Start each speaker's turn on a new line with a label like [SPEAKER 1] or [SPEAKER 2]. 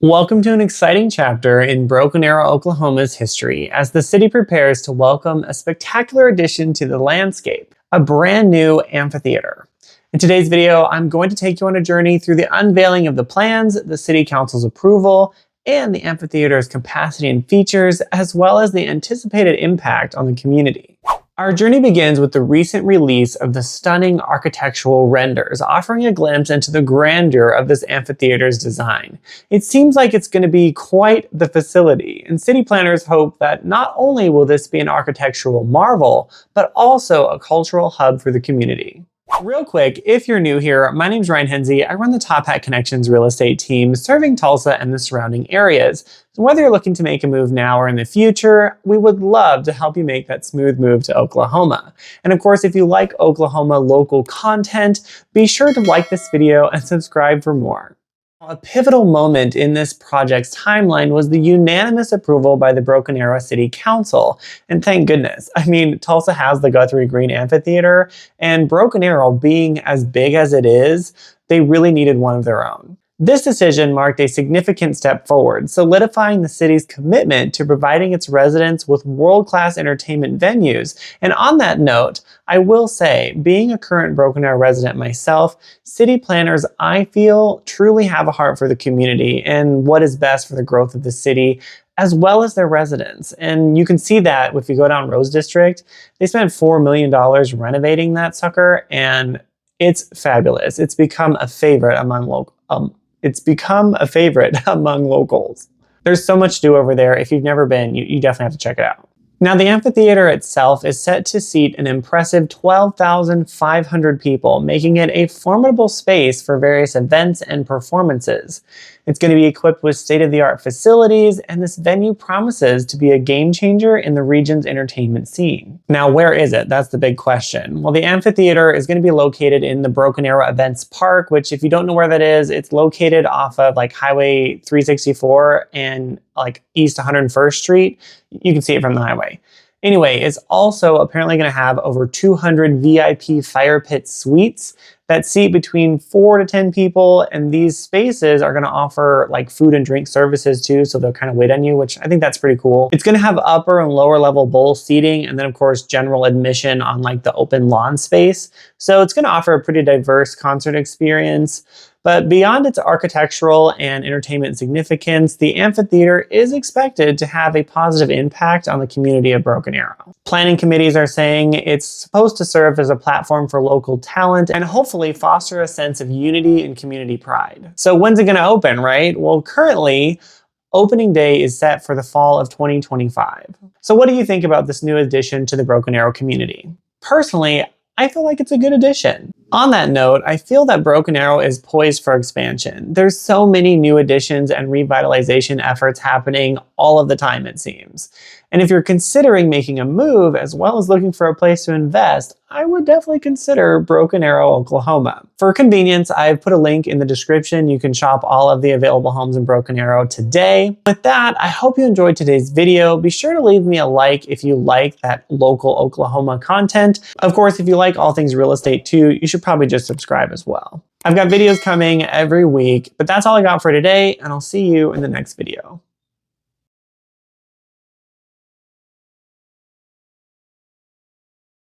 [SPEAKER 1] Welcome to an exciting chapter in Broken Arrow, Oklahoma's history as the city prepares to welcome a spectacular addition to the landscape, a brand new amphitheater. In today's video, I'm going to take you on a journey through the unveiling of the plans, the city council's approval, and the amphitheater's capacity and features, as well as the anticipated impact on the community. Our journey begins with the recent release of the stunning architectural renders, offering a glimpse into the grandeur of this amphitheater's design. It seems like it's going to be quite the facility, and city planners hope that not only will this be an architectural marvel, but also a cultural hub for the community. Real quick, if you're new here, my name's Ryan Hensey. I run the Top Hat Connections real estate team serving Tulsa and the surrounding areas. So whether you're looking to make a move now or in the future, we would love to help you make that smooth move to Oklahoma. And of course, if you like Oklahoma local content, be sure to like this video and subscribe for more. A pivotal moment in this project's timeline was the unanimous approval by the Broken Arrow City Council. And thank goodness. I mean, Tulsa has the Guthrie Green Amphitheater, and Broken Arrow being as big as it is, they really needed one of their own. This decision marked a significant step forward, solidifying the city's commitment to providing its residents with world-class entertainment venues. And on that note, I will say, being a current Broken Arrow resident myself, city planners, I feel, truly have a heart for the community and what is best for the growth of the city, as well as their residents. And you can see that if you go down Rose District, they spent $4 million renovating that sucker, and it's fabulous. It's become a favorite among locals. There's so much to do over there. If you've never been, you definitely have to check it out. Now, the amphitheater itself is set to seat an impressive 12,500 people, making it a formidable space for various events and performances. It's going to be equipped with state-of-the-art facilities, and this venue promises to be a game changer in the region's entertainment scene. Now, where is it? That's the big question. Well, the amphitheater is going to be located in the Broken Arrow Events Park, which, if you don't know where that is, it's located off of Highway 364 and East 101st Street. You can see it from the highway. Anyway, it's also apparently going to have over 200 VIP fire pit suites that seat between 4 to 10 people, and these spaces are going to offer food and drink services too, so they'll kind of wait on you, which I think that's pretty cool. It's going to have upper and lower level bowl seating, and then of course general admission on the open lawn space. So it's going to offer a pretty diverse concert experience. But beyond its architectural and entertainment significance, the amphitheater is expected to have a positive impact on the community of Broken Arrow. Planning committees are saying it's supposed to serve as a platform for local talent and hopefully foster a sense of unity and community pride. So when's it going to open, right? Well, currently, opening day is set for the fall of 2025. So what do you think about this new addition to the Broken Arrow community? Personally, I feel like it's a good addition. On that note, I feel that Broken Arrow is poised for expansion. There's so many new additions and revitalization efforts happening all of the time, it seems. And if you're considering making a move as well as looking for a place to invest, I would definitely consider Broken Arrow, Oklahoma. For convenience, I've put a link in the description. You can shop all of the available homes in Broken Arrow today. With that, I hope you enjoyed today's video. Be sure to leave me a like if you like that local Oklahoma content. Of course, if you like all things real estate too, you should probably just subscribe as well. I've got videos coming every week, but that's all I got for today, and I'll see you in the next video.